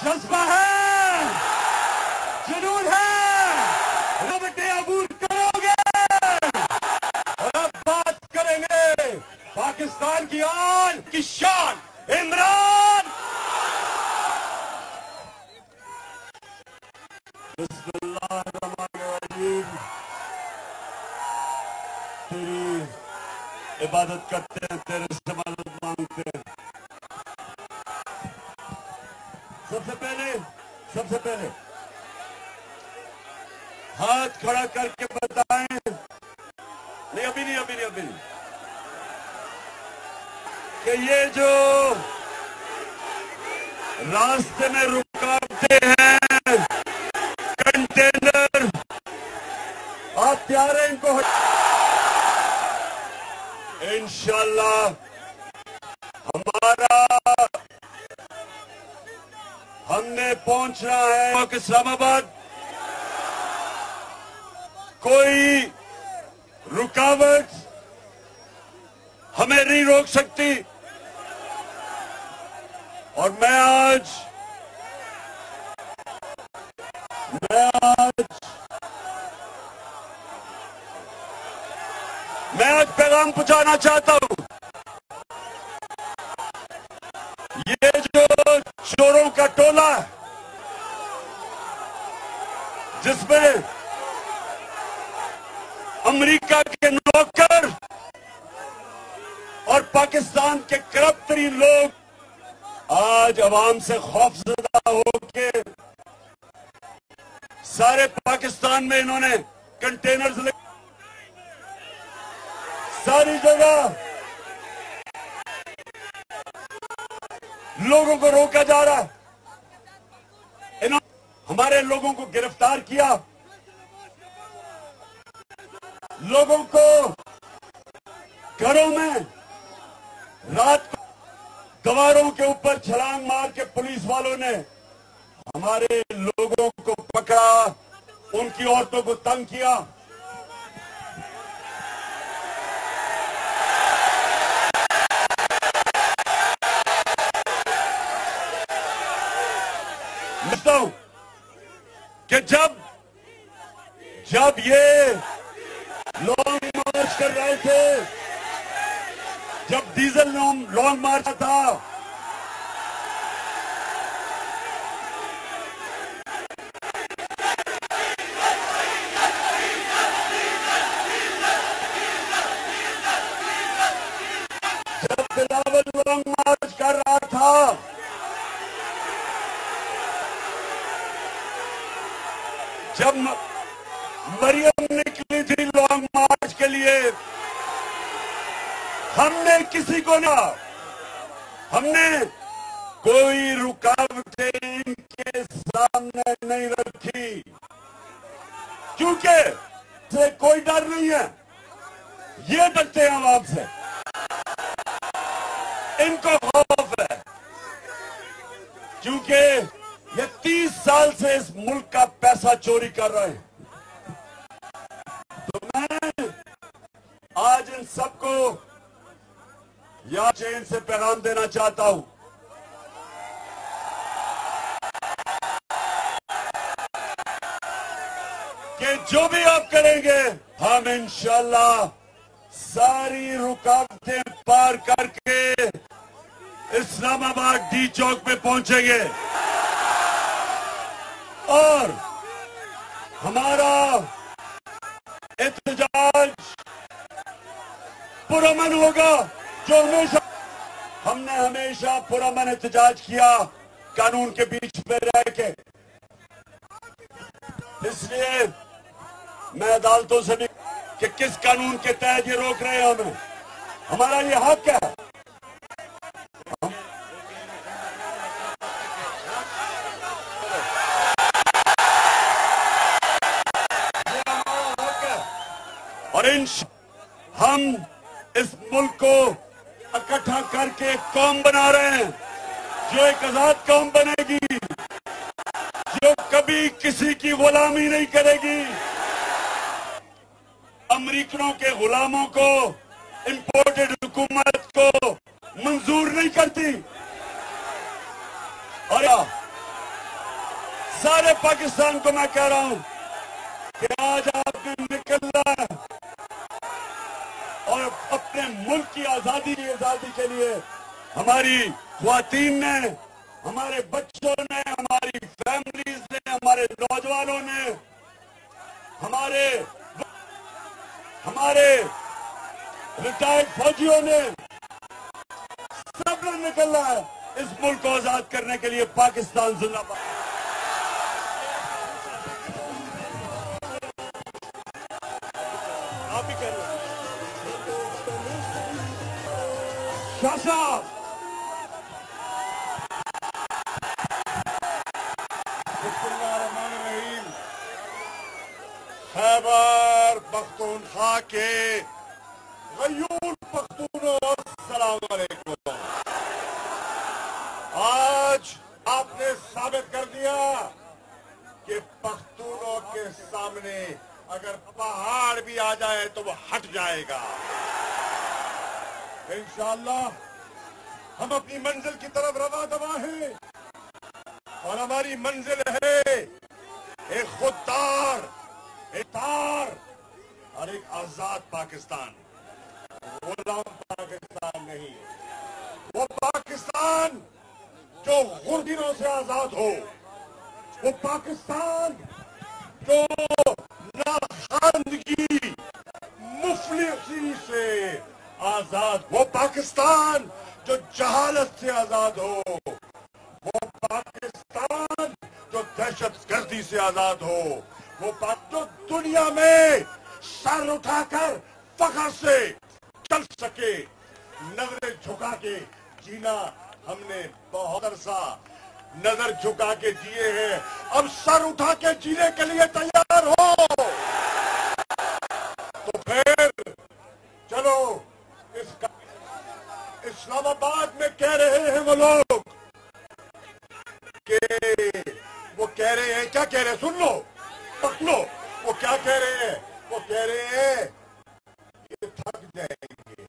जज्बा है, जुनून है, रबटे अबूर करोगे। और अब बात करेंगे पाकिस्तान की आन की शान, इमरान। बिस्मिल्लाहिर्रहमानिर्रहीम। तेरी इबादत करते हैं, तेरे से मदद मांगते हैं। सबसे पहले हाथ खड़ा करके बताएं। नहीं, अभी नहीं कि ये जो रास्ते में रुकावटें हैं, कंटेनर, आप तैयार हैं इनको? इंशाल्लाह हमने पहुंचना है इस्लामाबाद। कोई रुकावट हमें नहीं रोक सकती। और मैं आज पैगाम पहुंचाना चाहता हूं। ये जो चोरों का टोला है, जिसमें अमेरिका के नौकर और पाकिस्तान के करप्ट तरीन लोग आज अवाम से खौफजदा होके सारे पाकिस्तान में इन्होंने कंटेनर्स सारी जगह लोगों को रोका जा रहा है। इन्होंने हमारे लोगों को गिरफ्तार किया, लोगों को घरों में रात को दीवारों के ऊपर छलांग मार के पुलिस वालों ने हमारे लोगों को पकड़ा, उनकी औरतों को तंग किया। समझता हूं कि जब ये लॉन्ग मार्च कर रहे थे, जब डीजल लॉन्ग मार्च था, जब बिलावल लॉन्ग मार्च कर रहा था, जब मरियम निकली थी लॉन्ग मार्च के लिए, हमने किसी को ना, हमने कोई रुकावटें इनके सामने नहीं रखी, क्योंकि से कोई डर नहीं है। ये डरते हैं आवाम से, इनको खौफ है, क्योंकि ये 30 साल से इस मुल्क का पैसा चोरी कर रहे हैं। तो मैं आज इन सबको या चैन से पैगाम देना चाहता हूं कि जो भी आप करेंगे, हम इंशाल्लाह सारी रुकावटें पार करके इस्लामाबाद डी चौक पे पहुंचेंगे और हमारा एहतजाज पुरअमन होगा, जो हमने हमेशा पुरअमन एहतजाज किया, कानून के बीच में रह के। इसलिए मैं अदालतों से भी कि किस कानून के तहत ये रोक रहे हैं हमें, हमारा ये हक है। और हम इस मुल्क को इकट्ठा करके एक कौम बना रहे हैं, जो एक आजाद कौम बनेगी, जो कभी किसी की गुलामी नहीं करेगी, अमेरिकनों के गुलामों को, इंपोर्टेड हुकूमत को मंजूर नहीं करती। और सारे पाकिस्तान को मैं कह रहा हूं कि आज आपने निकलना है और अपने मुल्क की आजादी के लिए हमारी ख्वातीन ने, हमारे बच्चों ने, हमारी फैमिलीज ने, हमारे नौजवानों ने, हमारे रिटायर्ड फौजियों ने, सब ने निकलना है इस मुल्क को आजाद करने के लिए। पाकिस्तान जिंदाबाद। आप भी कह रहे हैं शाह साहब। बिस्मिल्लाहिर्रहमानिर्रहीम। खैबर पख्तूनख्वा के गयूर पख्तूनों, अस्सलाम वालेकुम। आज आपने साबित कर दिया कि पख्तूनों के सामने अगर पहाड़ भी आ जाए तो वो हट जाएगा। इंशाअल्लाह हम अपनी मंजिल की तरफ रवा दवा हैं और हमारी मंजिल है एक खुददार, एक तार और एक आजाद पाकिस्तान। गुलाम पाकिस्तान नहीं, वो पाकिस्तान जो गुर्दिनों से आजाद हो, वो पाकिस्तान जो नाखानगी मुफलिसी से आजाद, वो पाकिस्तान जो जहालत से आजाद हो, वो पाकिस्तान जो दहशतगर्दी से आजाद हो, वो जो दुनिया में सर उठाकर फख्र से चल सके। नजरें झुका के जीना हमने बहुत अरसा नजर झुका के जिए हैं, अब सर उठा के जीने के लिए तैयार हो। तो फिर चलो, इस्लामाबाद में कह रहे हैं वो लोग कि वो कह रहे हैं, क्या कह रहे हैं सुन लो, पक लो। वो क्या कह रहे हैं? वो कह रहे हैं ये थक जाएंगे,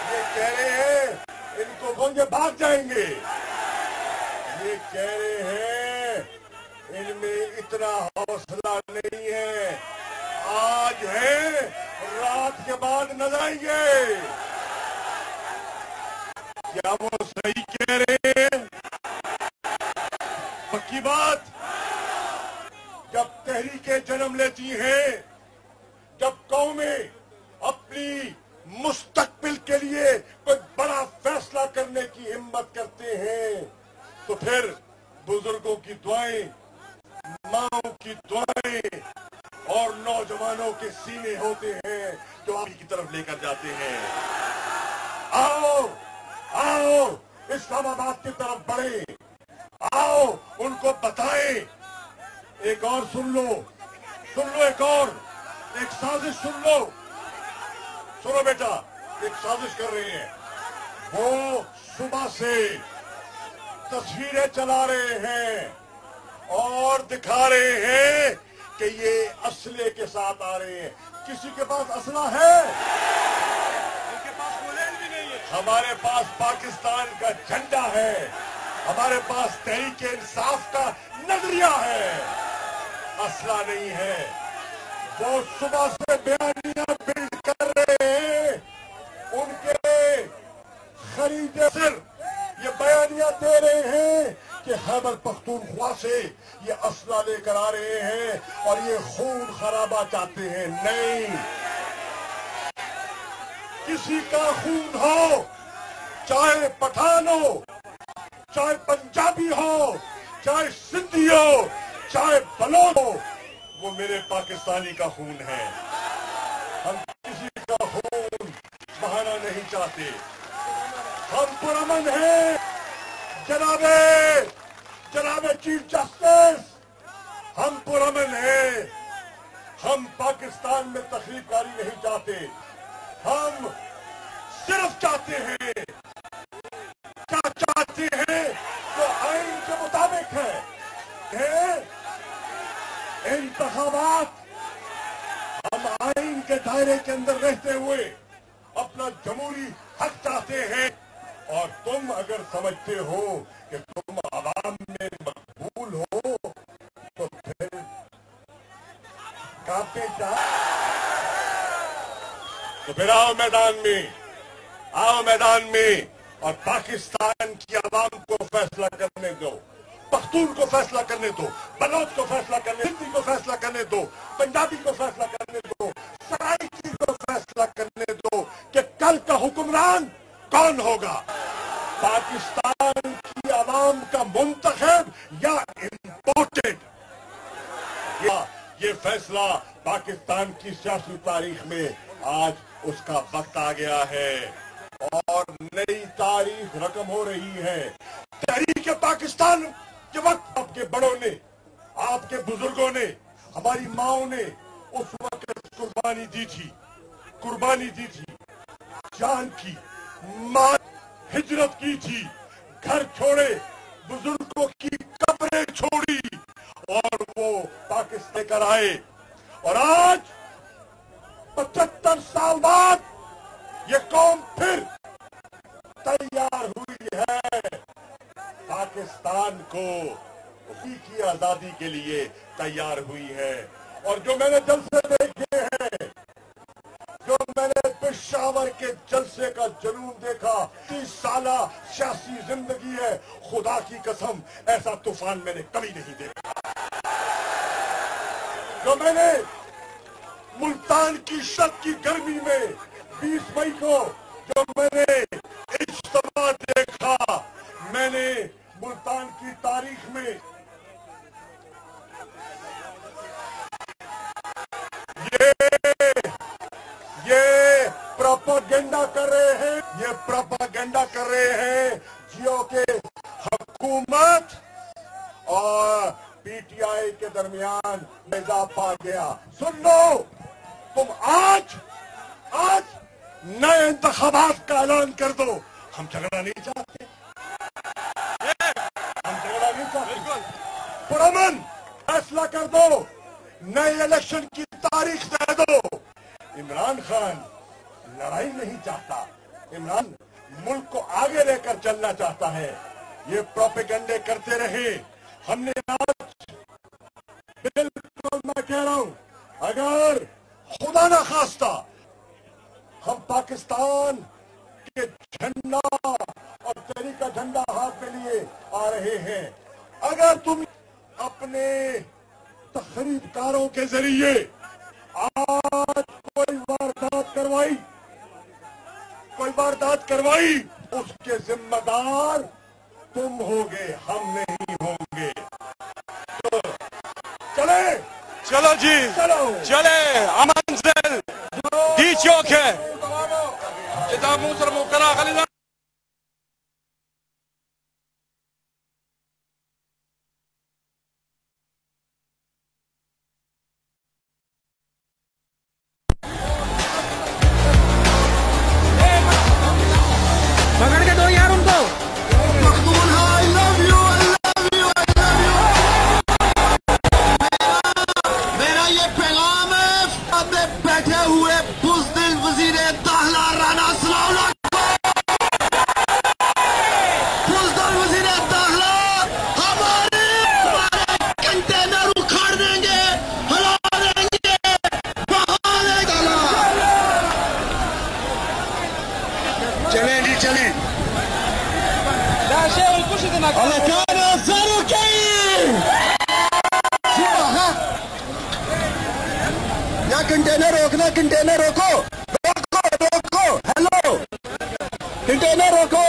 ये कह रहे हैं इनको कौन, ये भाग जाएंगे, ये कह रहे हैं इनमें इतना हौसला नहीं है, आज है रात के बाद नजर आएंगे। क्या वो सही कह रहे हैं? पक्की बात। जब तहरीकें जन्म लेती हैं, जब कौमें अपनी मुस्तकबिल के लिए कोई बड़ा फैसला करने की हिम्मत करते हैं, तो फिर बुजुर्गों की दुआएं, माओं की दुआएं और नौजवानों के सीने होते हैं जो आप की तरफ लेकर जाते हैं। आओ आओ इस्लामाबाद की तरफ बढ़े, आओ उनको बताएं। एक और सुन लो एक और एक साजिश सुन लो। सुनो बेटा, एक साजिश कर रहे हैं वो, सुबह से तस्वीरें चला रहे हैं और दिखा रहे हैं कि ये असले के साथ आ रहे हैं। किसी के पास असला है? इनके पास बुलेट भी नहीं है। हमारे पास पाकिस्तान का झंडा है, हमारे पास तहरीक इंसाफ का नजरिया है, असला नहीं है। वो सुबह से बयानियां बिल्ड कर रहे हैं, उनके खरीदे सिर ये बयानियां दे रहे हैं कि खैबर पख्तूनख्वा से ये असला लेकर आ रहे हैं और ये खून खराबा चाहते हैं। नहीं, किसी का खून हो, चाहे पठान हो, चाहे पंजाबी हो, चाहे सिंधी हो, चाहे बलोच हो, वो मेरे पाकिस्तानी का खून है। हम किसी का खून बहाना नहीं चाहते, हम पुरअमन हैं। जनाबे चीफ जस्टिस, हम पुरअमन हैं। हम पाकिस्तान में तकलीफकारी नहीं चाहते, हम सिर्फ चाहते हैं, क्या चाहते हैं जो आइन के मुताबिक है। इंतखाबात हम आइन के दायरे के अंदर रहते हुए अपना जमहूरी हक चाहते हैं। और तुम अगर समझते हो कि तुम आवाम में मकबूल हो तो फिर कांपे जा। तो फिर आओ मैदान में और पाकिस्तान की आवाम को फैसला करने दो, पख्तून को फैसला करने दो, बलोच को फैसला करने, हिंदी को फैसला करने दो, पंजाबी को फैसला करने दो, सराइकी को फैसला करने दो कि कल का हुक्मरान कौन होगा, पाकिस्तान की आवाम का मुंतखब या इम्पोर्टेड। ये फैसला पाकिस्तान की सियासी तारीख में आज उसका वक्त आ गया है और नई तारीख रकम हो रही है। तहरीक पाकिस्तान के वक्त आपके बड़ों ने, आपके बुजुर्गों ने, हमारी माओं ने उस वक्त कुर्बानी दी थी, जान की, मां हिजरत की थी, घर छोड़े, बुजुर्गों की कब्रें छोड़ी और वो पाकिस्तान कर आए। और आज 75 साल बाद ये कौम फिर तैयार हुई है पाकिस्तान को की आजादी के लिए तैयार हुई है। और जो मैंने जलसे देखे हैं, जो मैंने पेशावर के जलसे का जुनून देखा, 30 साला सियासी जिंदगी है, खुदा की कसम ऐसा तूफान मैंने कभी नहीं देखा। जो मैंने मुल्तान की शत की गर्मी में 20 मई को जो मैंने इज्तिमा देखा, मैंने मुल्तान की तारीख में ये प्रोपेगेंडा कर रहे हैं जियो के हुकूमत और पीटीआई के दरमियान इजाफा गया। सुन लो, तुम आज नए इंतखाबात का ऐलान कर दो। हम झगड़ा नहीं चाहते, पुरअमन फैसला कर दो, नए इलेक्शन की तारीख दे दो। इमरान खान लड़ाई नहीं चाहता, इमरान मुल्क को आगे लेकर चलना चाहता है। ये प्रोपेगेंडे करते रहे। हमने आज बिल्कुल मैं कह रहा हूं, अगर खुदा ना खास्ता हम पाकिस्तान के झंडा और तहरीक झंडा हाथ में लिए आ रहे हैं, अगर तुम अपने तखरीबकारों के जरिए आज कोई वारदात करवाई, उसके जिम्मेदार तुम होगे, हम नहीं होंगे। तो चलो जी, चले अमन से दी चौक है किताब मुसर मुकरा खलीला। पकड़ के दो यार उनको। मेरा ये पैगाम है बैठे हुए बुज़दिल वज़ीर दाखिला राना सलाम, बुज़दिल वज़ीर दाखिला हमारे कंटेनर उखाड़ देंगे, हिला देंगे, बहा देंगे। चलें जी चलें। या कंटेनर रोकना, कंटेनर रोको, हेलो कंटेनर रोको।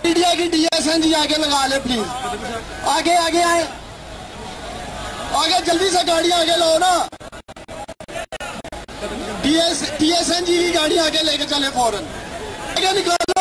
इंडिया की DSN जी आगे लगा ले प्लीज, आगे आए, आगे जल्दी से गाड़ी आगे लो ना। DSN जी की गाड़ी आगे लेके चले फौरन, आगे निकालो।